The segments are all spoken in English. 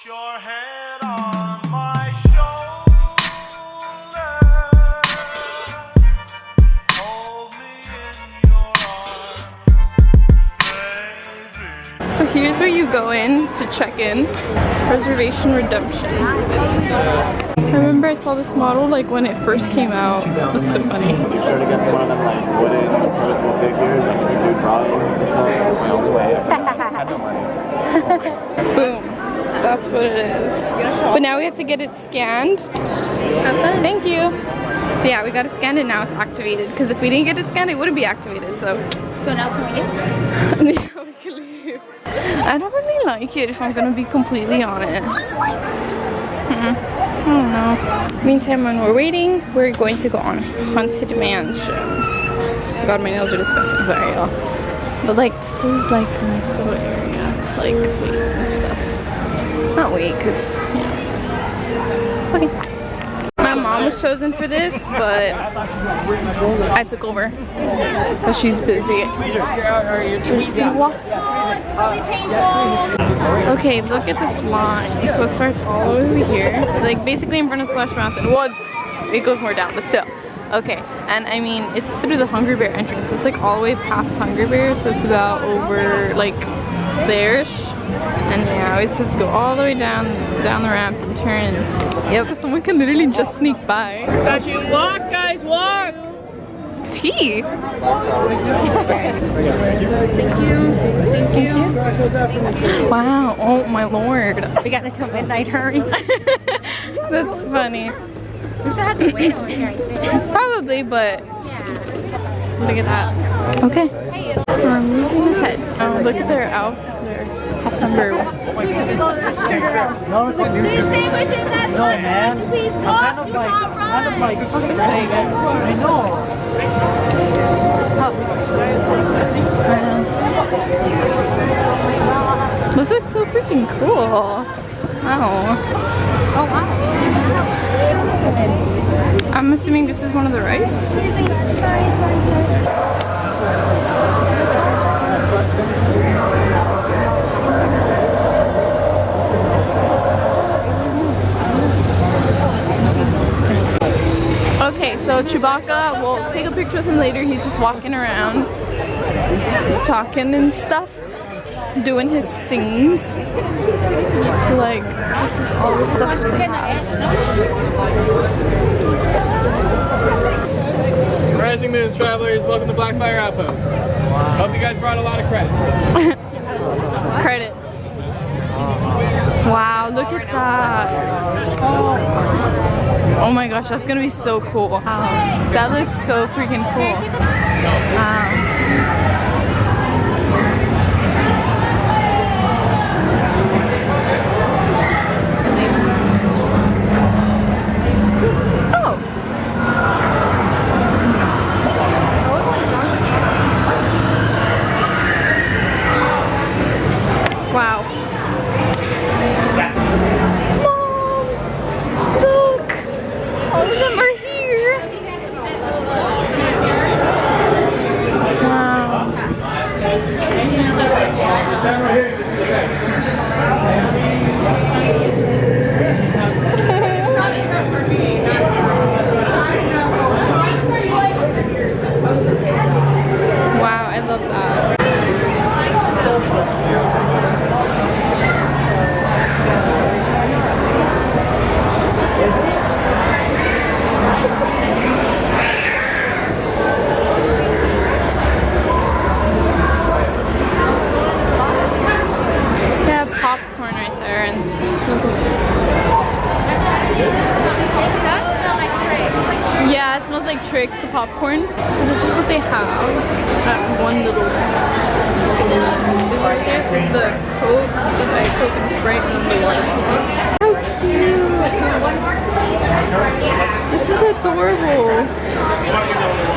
your head on my shoulder. Hold me in your arms, baby. So here's where you go in to check in. Reservation redemption. I remember I saw this model like when it first came out. That's so funny. Be sure to get one of them like wooden posable figures and you can do drawings and stuff. That's my only way. I had no money. Boom. That's what it is. But now we have to get it scanned. Thank you. So yeah, we got it scanned and now it's activated. Because if we didn't get it scanned, it wouldn't be activated. So now can we leave? yeah, we can leave. I don't really like it if I'm gonna be completely honest. I don't know. Meantime, when we're waiting, we're going to go on Haunted Mansion. God, my nails are disgusting. Sorry, y'all. But like, this is like a nice little area to like wait and stuff. Not wait, cause yeah. Okay. My mom was chosen for this, but I took over because she's busy. We're just gonna walk. Okay, look at this line. So it starts all over here, like basically in front of Splash Mountain. Well, it goes more down, but still. Okay, and I mean, it's through the Hungry Bear entrance. So it's like all the way past Hungry Bear, so it's about over like there-ish. And yeah, we just have to go all the way down the ramp and turn. Yep, someone can literally just sneak by. Got you. Walk, guys, walk! Tea! Thank you. Thank you. Wow, oh my lord. We got until midnight, hurry. That's funny. We still have to wait over here, I think. Probably, but Yeah. look at that. Okay, we're moving ahead. Oh, look at their house number. Please stay within that time. Please walk. Do not run. I know. This looks so freaking cool. Wow. Oh, wow. I'm assuming this is one of the rides. Okay, so Chewbacca, we'll take a picture with him later. He's just walking around, just talking and stuff, doing his things. So like, this is all the stuff that they have. Rising Moons travelers, welcome to Blackfire Outpost. Hope you guys brought a lot of credits. Credits. Wow, look at that. Oh my gosh, that's gonna be so cool. Wow. That looks so freaking cool. Wow. Wow. Mom! Look! All of them are here! Wow. Wow, I love that. They have popcorn right there and it smells yeah, it smells like Trix, the popcorn. So this is what they have. That one little is right there. So it's the Coke, the Diet Coke and the Sprite and then the water. How cute! This is adorable.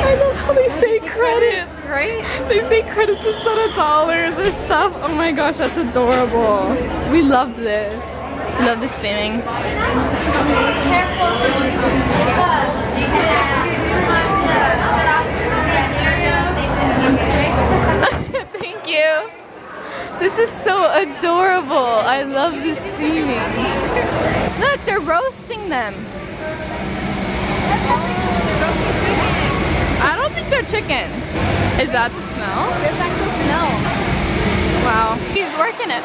I love how they say credits, right? They say credits instead of dollars or stuff. Oh my gosh, that's adorable. We love this. We love this theming. Thank you. This is so adorable. I love this theming. Look, they're roasting them. I don't think they're chickens. Is that the smell? There's actual smell. Wow. He's working it.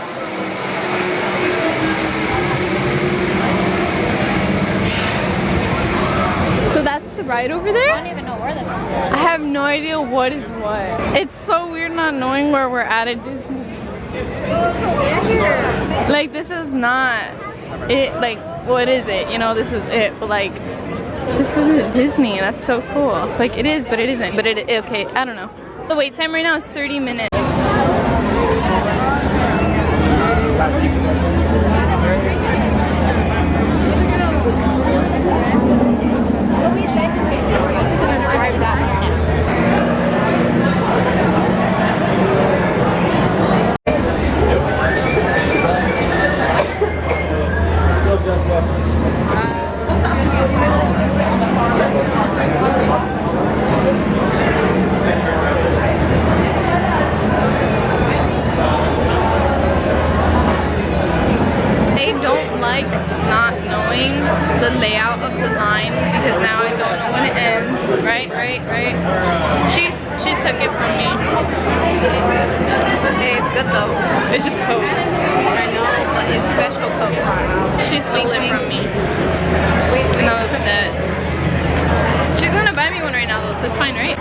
So that's the ride over there? I don't even know where they're from. I have no idea what is what. It's so weird not knowing where we're at Disney. Like, this is not it. Like, what is it? You know, this is it. But like, this isn't Disney. That's so cool. Like, it is, but it isn't. But it, okay, I don't know. The wait time right now is 30 minutes. The layout of the line because now I don't know when it ends. Right. She took it from me. Hey, it's good though. It's just Coke. I know, but it's special Coke. She stole it from me. And I'm upset. She's gonna buy me one right now though, so it's fine, right?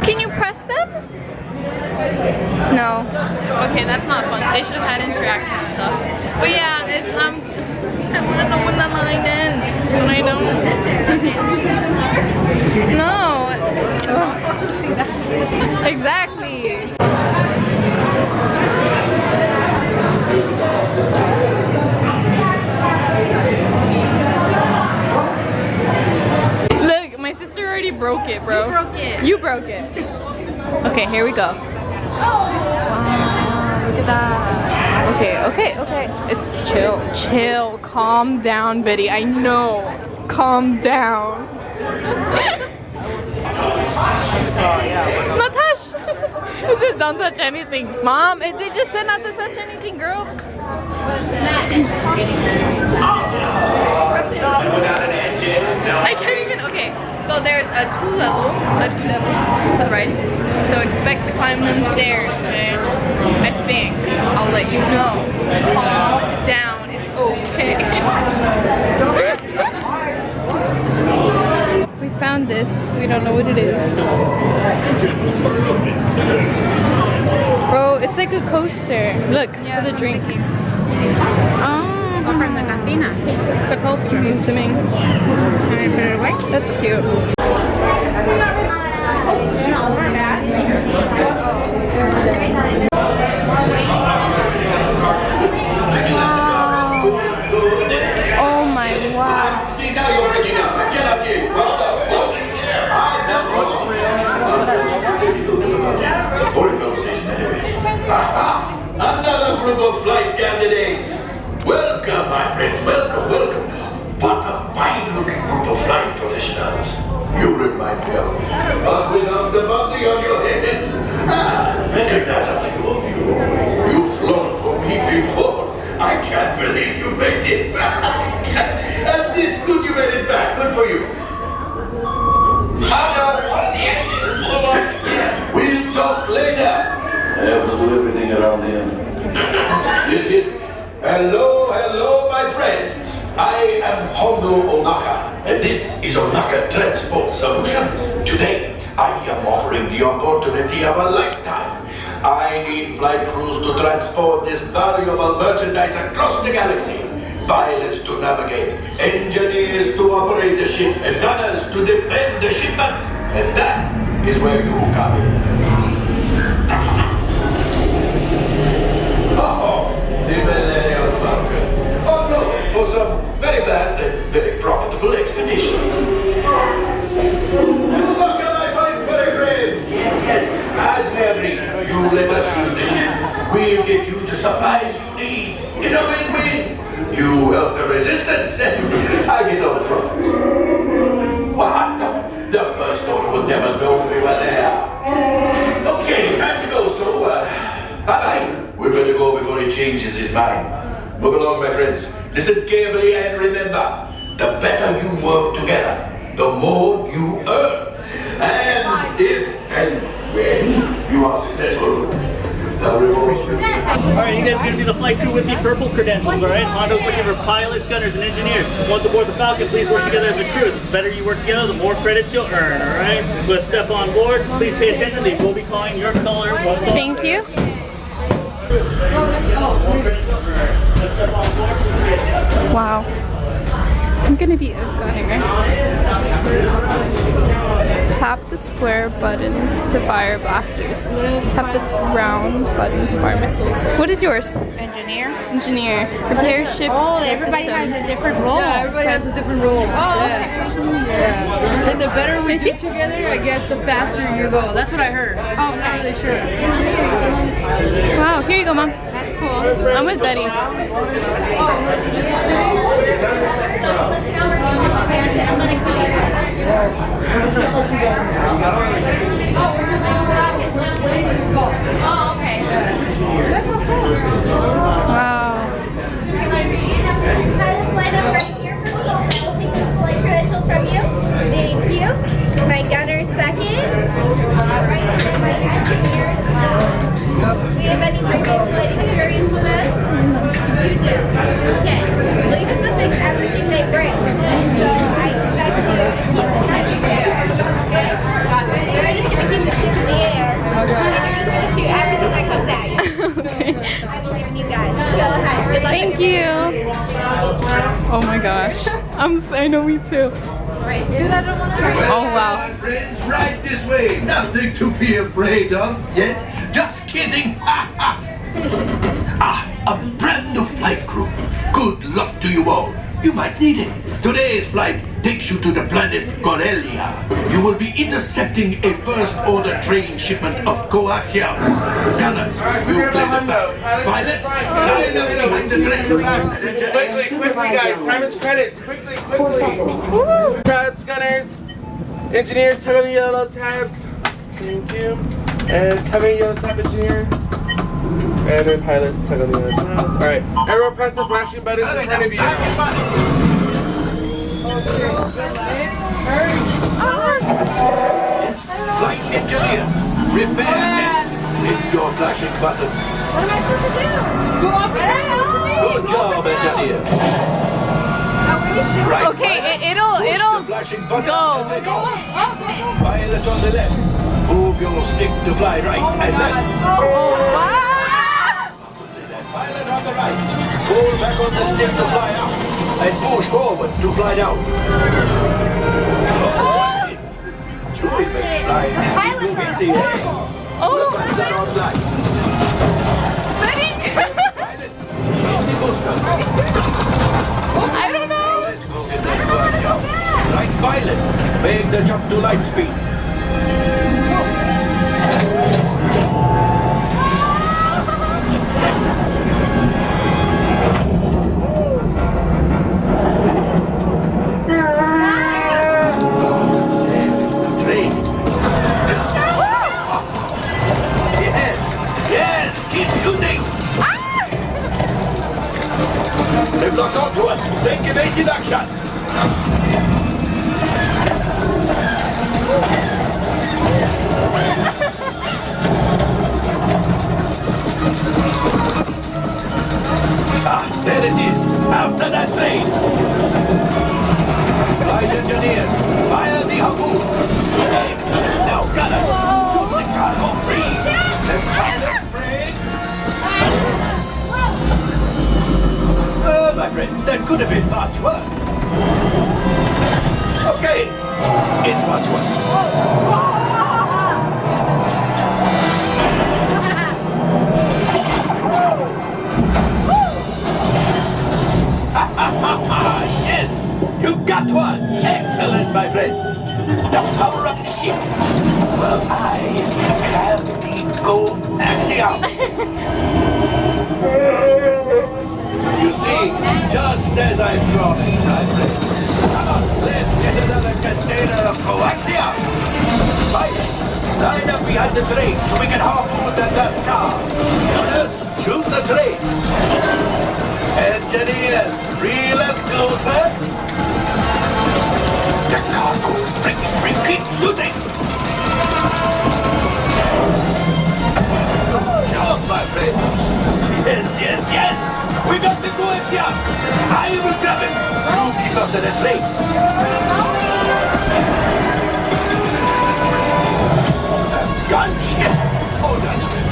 Can you press them? No. Okay, that's not fun. They should have had interactive stuff. But yeah, it's I wanna know when the line ends, when I don't. No. Oh. Exactly. Look, my sister already broke it, bro. You broke it. You broke it. Okay, here we go. Look at that. Okay. It's chill. Calm down, Betty. I know. Calm down. Natasha! It said don't touch anything. Mom, they just said not to touch anything, girl. I can't even, okay. So there's a two level to the right. So expect to climb them stairs, okay? I think. I'll let you know. Calm down, it's okay. We found this. We don't know what it is. Bro, it's like a coaster. Look, for the drink. Oh. From the cantina. It's a coaster. I'm assuming. Can I put it away? That's cute. Oh my wow. See, now you're breaking up. Get up here. Boring conversation anyway. Another group of flight candidates. Welcome, my friends. Welcome. What a fine-looking group of flight professionals. You remind me of me. But without the bounty on your heads. Recognize a few of you. You've flown for me before. I can't believe you made it back. And it's good you made it back. Good for you. One of the engines blew up. We'll talk later. I have to do everything around here. This is... Hello, my friends. I am Hondo Onaka, and this is Onaka Transport Solutions. Today, I am offering the opportunity of a lifetime. I need flight crews to transport this valuable merchandise across the galaxy. Pilots to navigate, engineers to operate the ship, and gunners to defend the shipments. And that is where you come in. Oh no, for some very fast and very profitable expeditions. Welcome, my fine friend. Yes, as we agreed, you let us use the ship. We'll get you the supplies you need. It's a win-win. You help the resistance, and I get all the profits. What? The first order will never know we were there. Okay, time to go, so bye-bye. We better go before he changes his mind. Move along, my friends. Listen carefully and remember, the better you work together, the more you earn. And if and when you are successful, the reward will be... Alright, you guys are going to be the flight crew with the purple credentials, alright? Hondo's looking for pilots, gunners, and engineers. Once aboard the Falcon, please work together as a crew. The better you work together, the more credits you'll earn, alright? Let's step on board. Please pay attention. They will be calling your color. Thank you. Wow. I'm gonna be a gunner. Tap the square buttons to fire blasters. Tap the round button to fire missiles. What is yours? Engineer. Engineer. Repair ship. Oh, everybody systems. has a different role. Yeah, everybody has a different role. Oh, Yeah. And the better we do together, I guess, the faster you go. That's what I heard. I'm not really sure. Wow, here you go, Mom. That's cool. I'm with Betty. Oh, okay. Wow. Silence, line up right here for me. I will take the flight credentials from you. Thank you. My gunner second. Right, and my engineer. Do you have any previous flight experience with us? You do. Okay. Well, you have to fix everything they bring. So I expect you to keep the ship in the air. Okay? You're just going to keep the ship in the air. And you're just going to shoot everything that comes at you. Okay. I believe in you guys. Go ahead. Good luck. Thank you. Oh my gosh. I know, me too. Right. Do that on one of Oh wow. My friends, right this way. Nothing to be afraid of yet. Just kidding. A brand new flight crew. Good luck to you all. You might need it. Today's flight takes you to the planet Corellia. You will be intercepting a first-order train shipment of coaxium. Gunners, you play the back. Pilots, line up behind the train. Quickly, guys. Time is credits. Quickly. Tabs, gunners, engineers, tug on the yellow tabs. Thank you. And tug on the yellow tab, engineer. And then pilots, tug on the yellow tabs. Alright, everyone press the flashing button in front of you. Flight engineer, repair test. Hit your flashing button. What am I supposed to do? Go up and down. Good job, engineer. Right. Okay, it'll The flashing button go. and take off. Pilot on the left. Move your stick to fly right and left. Oh wow. Pilot on the right. Pull back on the stick to fly out. And push forward to fly down. Joy makes flying this thing in the air. Oh. Turns out on flight. Betty. Pilot, hit the booster. I don't know. Let's go get that flash out. Right pilot, make the jump to light speed. Yes, keep shooting. They've locked onto us. Take evasive action. There it is. After that plane. Flight engineers, fire the harpoon. Excellent. Now, gunners, shoot the cargo free. Let's pilot brakes. My friends, that could have been much worse. Okay, it's much worse. Yes, you got one. Excellent, my friends. The power of the ship. Well, I have the coaxium. You see, just as I promised, my friend. Come on, let's get another container of coaxium. Pilots, Line up behind the train so we can harpoon that last car. Others, shoot the train. Engineers, reel us closer. The cargo's breaking, keep shooting. Good job, my friends. Yes. We got the coaxium. I will grab him. You keep up to the train. Gunship! Oh, that's good.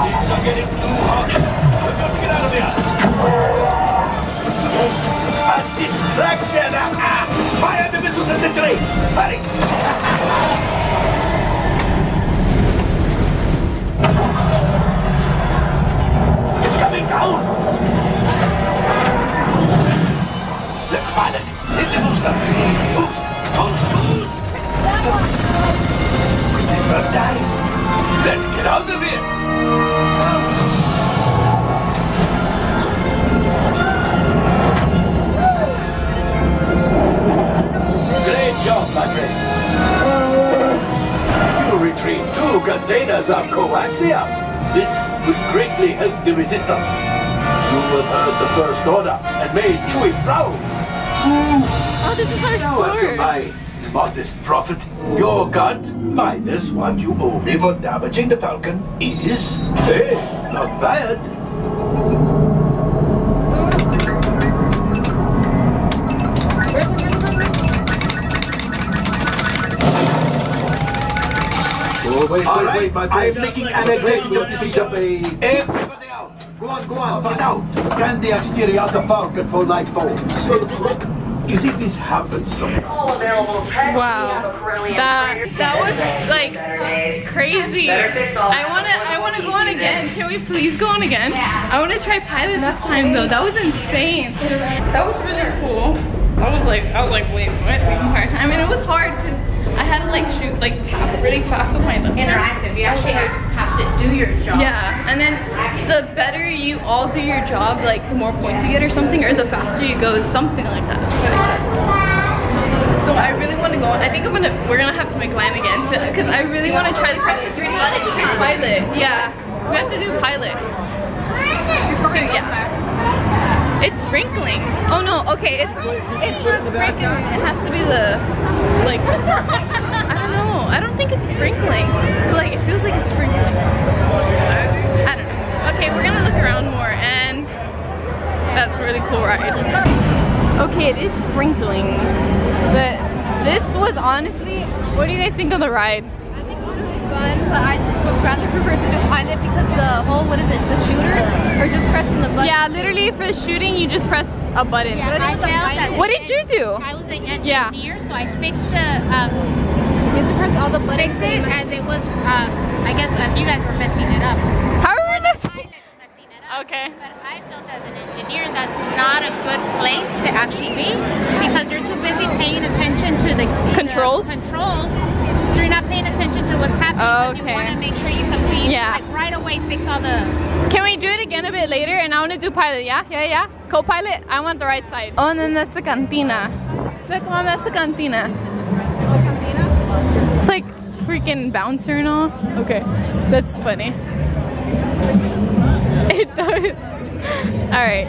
Things are getting too hot. We've got to get out of here. Yes, a distraction. Fire the missiles at the train. Hurry. It's coming down. Left pilot, hit the boosters. Boost. We're dying. Let's get out of here. Great job, my friends. You retrieved 2 containers of coaxium. This would greatly help the resistance. You have heard the first order and made Chewie proud. Oh, this is our After sport. my modest profit, your cut minus what you owe me for damaging the Falcon is, hey, not bad. Oh, wait, my friend. I'm making an executive decision. Everybody out. Go on, get out. Scan the exterior of the Falcon for light bulbs. You see, this happens sometimes. Wow, that was like crazy. I wanna go on again. Can we please go on again? I wanna try pilot this time though. That was insane. That was really cool. I was like, wait, what? The entire time, and it was hard because I had to like tap really fast with my left. Interactive. You actually have to do your job. Yeah, and then the better you all do your job, like the more points you get or something, or the faster you go, something like that. If that makes sense. So I really want to go on. I think we're gonna have to make line again because I really want to try the pilot. Yeah, we have to do pilot. So yeah. It's sprinkling. Oh no, okay, it's not sprinkling. It has to be the, like, I don't know. I don't think it's sprinkling. But like, it feels like it's sprinkling. I don't know. Okay, we're gonna look around more and that's a really cool ride. Okay, it is sprinkling. But this was honestly, what do you guys think of the ride? I think it was really fun, but I just would rather prefer to do pilot because the whole, what is it, the shooters are just pressing the button. Yeah, literally for the shooting, you just press a button. Yeah, I felt What did you do? I was the engineer, Yeah. so I fixed the, you have to press all the buttons. Fix it as it was, I guess as you guys were messing it up. How are this? Pilot's messing it up. Okay. But I felt as an engineer that's not a good place to actually be because you're too busy paying attention to the Controls? Controls. So you're not paying attention to what's happening because Okay. you want to make sure you complete, Yeah. like right away fix all the... Can we do it again a bit later? And I want to do pilot, yeah? Yeah. Co-pilot, I want the right side. Oh, and then that's the cantina. Look, Mom, that's the cantina. It's like freaking bouncer and all. Okay, that's funny. It does. All right.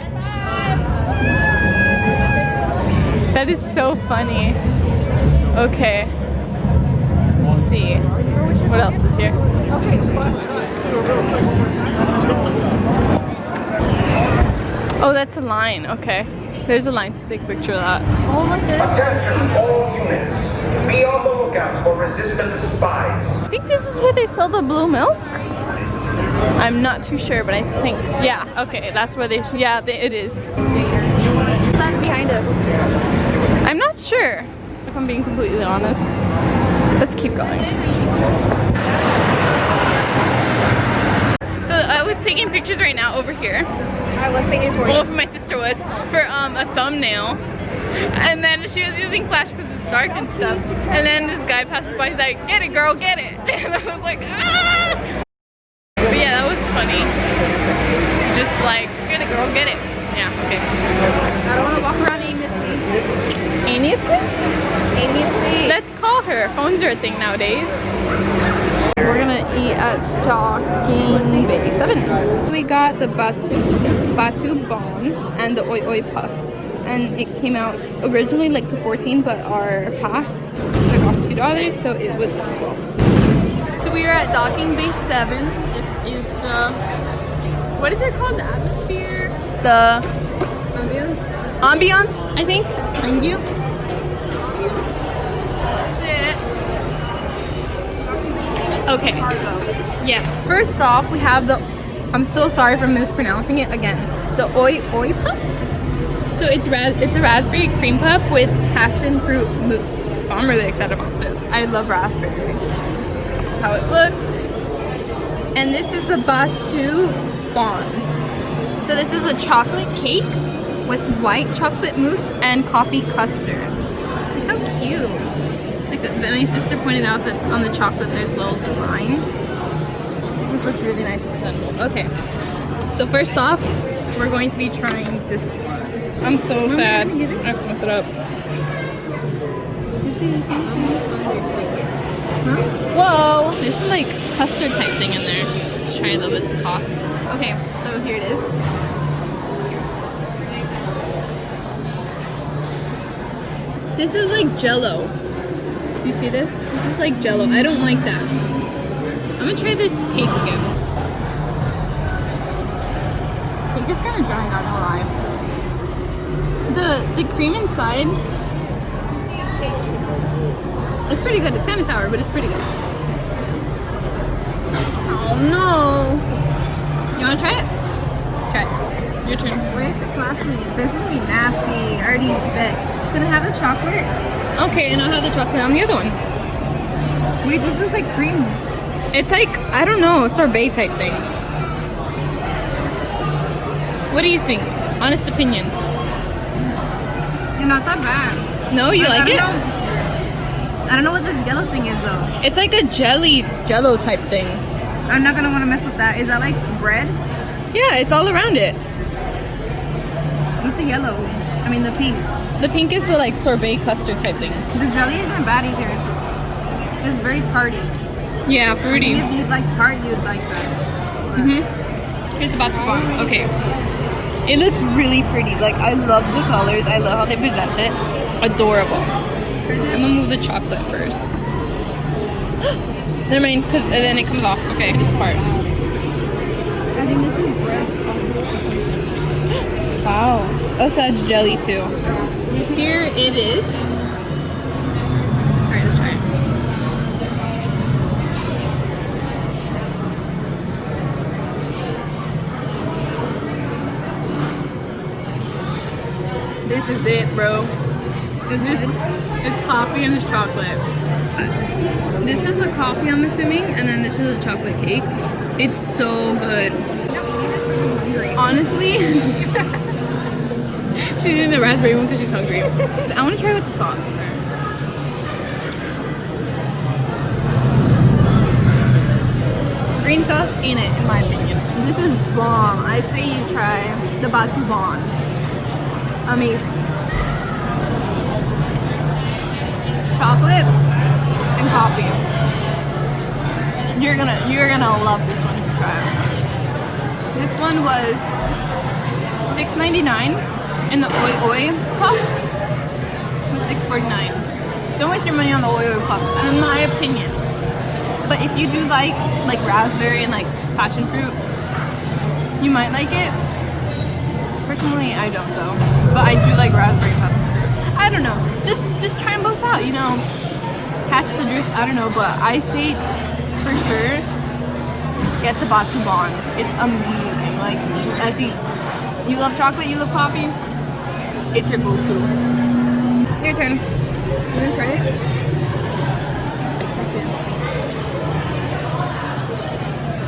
That is so funny. Okay. Let's see. What else is here? Oh, that's a line. Okay. There's a line to take a picture of that. Attention all units. Be on the lookout for resistance spies. I think this is where they sell the blue milk. I'm not too sure, but I think, yeah, okay, that's where they, yeah, it is. Sun behind us. I'm not sure, if I'm being completely honest. Let's keep going. So I was taking pictures right now over here. I was taking for you. Well, my sister was, for a thumbnail. And then she was using flash because it's dark and stuff. And then this guy passes by, he's like, get it girl, get it. And I was like, ah! But yeah, that was funny. Just like, get it girl, get it. Yeah, okay. I don't want to walk around aimlessly. Aimlessly? Aimlessly. Let's call her. Phones are a thing nowadays. We're gonna eat at Docking Bay 7. We got the Batu Bon and the Oi Oi Puff. And it came out originally like to 14, but our pass took off $2, so it was 12. So we are at Docking Bay 7. This is the, what is it called? The atmosphere? The ambiance, I think. Thank you. This is it. Okay. Yes. First off, we have the, I'm so sorry for mispronouncing it again, the Oi Oi Puff. So it's a raspberry cream puff with passion fruit mousse. So I'm really excited about this. I love raspberry. This is how it looks. And this is the Batu Bon. So this is a chocolate cake with white chocolate mousse and coffee custard. Look how cute. Like my sister pointed out that on the chocolate there's a little design. It just looks really nice and presentable. Okay. So first off, we're going to be trying this one. I'm so sad. I have to mess it up. Whoa! There's some like custard type thing in there. Let's try a little bit of sauce. Okay, so here it is. This is like Jello. Do you see this? This is like Jello. I don't like that. I'm gonna try this cake again. Cake is kind of dry, not gonna lie. The cream inside, it's pretty good. It's kind of sour, but it's pretty good. Oh no! You wanna try it? Try it. Your turn. Wait to clash me. This is gonna be nasty. I already bet. Can I have the chocolate? Okay, and I'll have the chocolate on the other one. Wait, this is like cream. It's like, I don't know, sorbet type thing. What do you think? Honest opinion. You're not that bad. No, you like it? I don't know what this yellow thing is though. It's like a jello type thing. I'm not gonna want to mess with that. Is that like bread? Yeah, it's all around it. What's the yellow? I mean the pink. The pink is the like sorbet custard type thing. The jelly isn't bad either. It's very tarty. Yeah, fruity. I think if you'd like tart, you'd like that. Here's the Batu Bon. Okay. It looks really pretty. Like, I love the colors. I love how they present it. Adorable. I'm gonna move the chocolate first. Never mind, because then it comes off. Okay, this part. I think this is bread sponge. Wow. Oh, so that's jelly too. Here it is. Alright, let's try it. This is it, bro. This coffee and this chocolate. This is the coffee, I'm assuming, and then this is the chocolate cake. It's so good. Honestly, she's eating the raspberry one because she's hungry. I want to try with the sauce. Green sauce ain't it, in my opinion. This is bomb. I say you try the Batu Bon. Amazing. Chocolate and coffee. You're gonna love this one if you try it. This one was $6.99 and the Oi Oi Puff was $6.49. Don't waste your money on the Oi Oi Puff, in my opinion. But if you do like raspberry and like passion fruit, you might like it. Personally, I don't though. But I do like raspberry and passion fruit. I don't know. Just try them both out, you know. Catch the drift, I don't know, but I say for sure get the Batu Bon. It's amazing. Like, I think you love chocolate, you love coffee, it's your go-to. Your turn. You wanna try it? Let's see.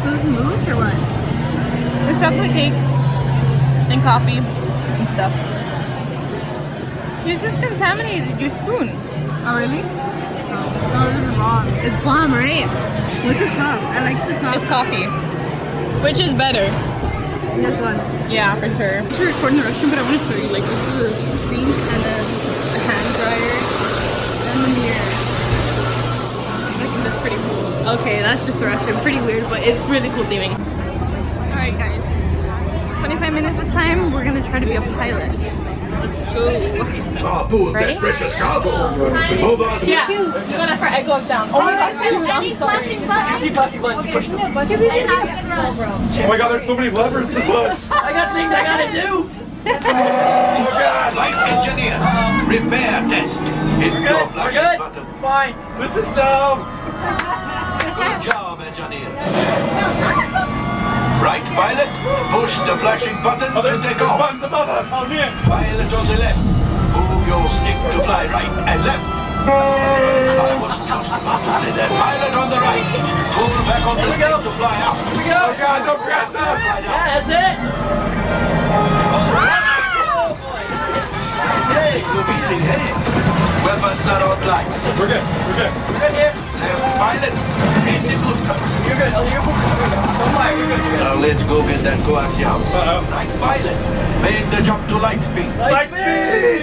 So this is mousse or what? There's chocolate cake and coffee and stuff. You just contaminated your spoon. Oh really? No, this is wrong. It's bomb, right? What's the top? I like the top. It's coffee. Which is better? This one. Yeah, for sure. I'm to record in the restroom, but I want to show you. Like, this is a sink and then a hand dryer and the mirror. I think that's pretty cool. Okay, that's just Russian. Pretty weird, but it's really cool theming. Alright guys, 25 minutes this time. We're gonna try to be a pilot. Let's go. Ready? Precious cargo. Move on. Yeah. You go that far, I go down. Oh my gosh, dude, I'm sorry. See flashing buttons, push them. Oh my god, there's so many levers to push. I got things I gotta do. Flight engineer. Repair test. Hit your flashing button. It's fine. This is dumb. Good job, engineer. Right, pilot. Push the flashing button to take off. Buttons above us. Oh, man. Pilot on the left. Move your stick to fly right and left. I was just about to say that. Pilot on the right. Pull back on the stick to fly up. Here we go. Oh god, don't crash us. Yeah, that's it. Hey, you're beating hay. Weapons are online. We're good. We're good. We're good here. Left pilot. Hit the boosters. You're good. You're good. Don't fire. You're good. Now let's go get that coaxium. Uh-oh. Right pilot. Make the jump to light speed. Light speed!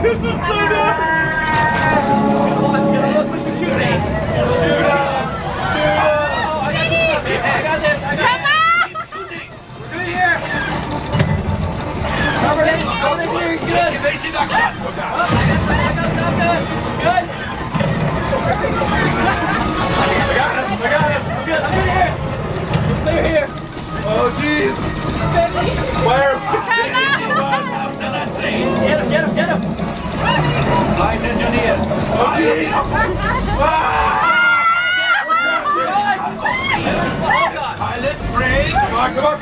This is so nice! Push the shoot me. Shoot up! I got this. Keep shooting. We're good here. Robert, hold it here. Good. Evasive action. Good. I got it! I got it! I'm good here. It's clear here. Oh jeez! Fire! After that train. Get him. Flight engineers. Oh jeez! Pilot, brake. Come on!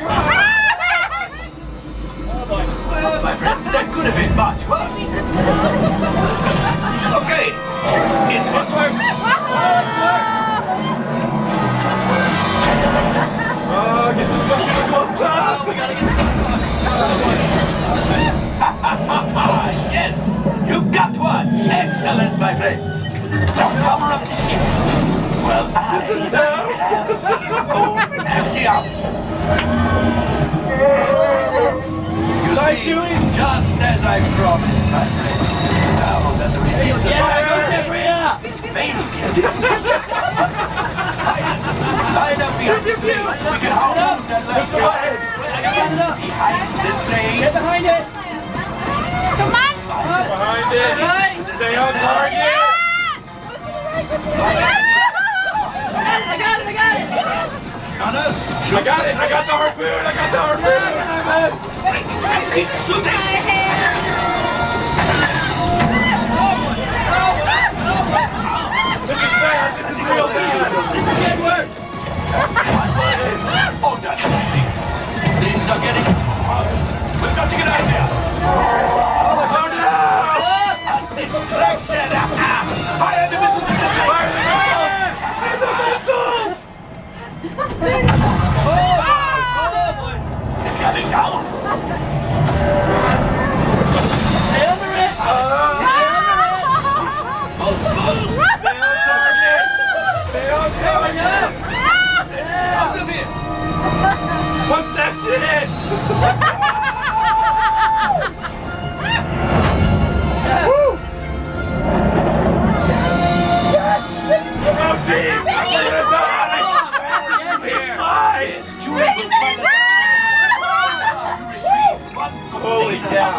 Well, my friends, that could have been much worse. Okay, it's much worse. Oh, get the fucking remote up! We gotta get this. Yes, you got one. Excellent, my friends. Now cover up the ship. Well, I have axiom. You see, just as I promised, my friend. Now that the resistance line up behind the plane. We can hold that last guy. Behind the train. Get behind it. Come on! Behind it! Stay on target! I got it. Gunners, I got it! I got the harpoon! keep shooting. This is bad! This is real bad! Good work. Oh, that's amazing. Things are getting hot. We've got to get out of here. Oh no! A distraction. Fire the missiles in the sky. Fire the missiles! It's coming down. Stay under it. Stay on target! Stay on target! Out of here. Punch that shit in! Woo! Oh jeez! I'm gonna die! He's mine! Yes, Julie will find us. Holy cow!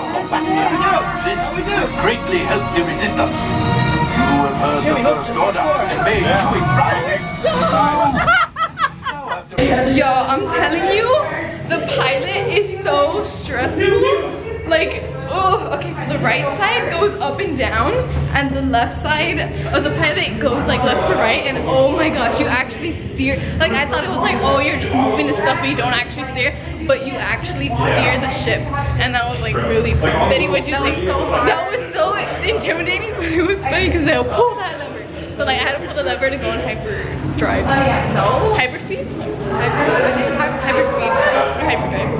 This will greatly help the resistance. You have heard the first order and made Chewie proud. Yo, I'm telling you, the pilot is so stressful. Like, oh, okay, so the right side goes up and down, and the left side of the pilot goes like left to right, and oh my gosh, you actually steer. Like, I thought it was like, oh, you're just moving the stuff, but you don't actually steer, but you actually steer the ship, and that was like really fun. Betty, what'd you think? That was so intimidating, but it was funny because they'll pull that lever. So like, I had to pull the lever to go in hyperdrive. Hyperspeed? Hyperspeed. Hyperdrive.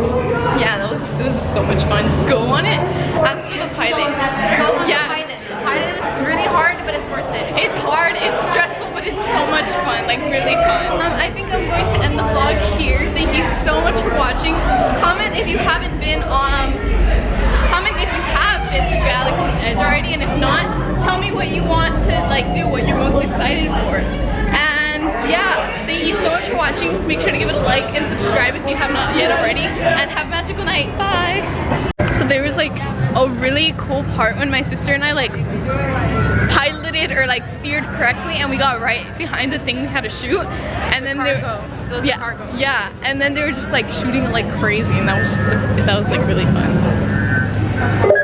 Yeah, it was just so much fun. Go on it. As for the pilot, The pilot is really hard, but it's worth it. it's hard, it's stressful, but it's so much fun, like really fun. I think I'm going to end the vlog here. Thank you so much for watching. Comment if you haven't been on been to Galaxy's Edge already, and if not, tell me what you want to like do, what you're most excited for. And yeah, thank you so much for watching. Make sure to give it a like and subscribe if you have not yet already, and have a magical night. Bye. So there was like a really cool part when my sister and I like piloted or like steered correctly, and we got right behind the thing we had to shoot, and then yeah, and then they were just like shooting it like crazy, and that was like really fun.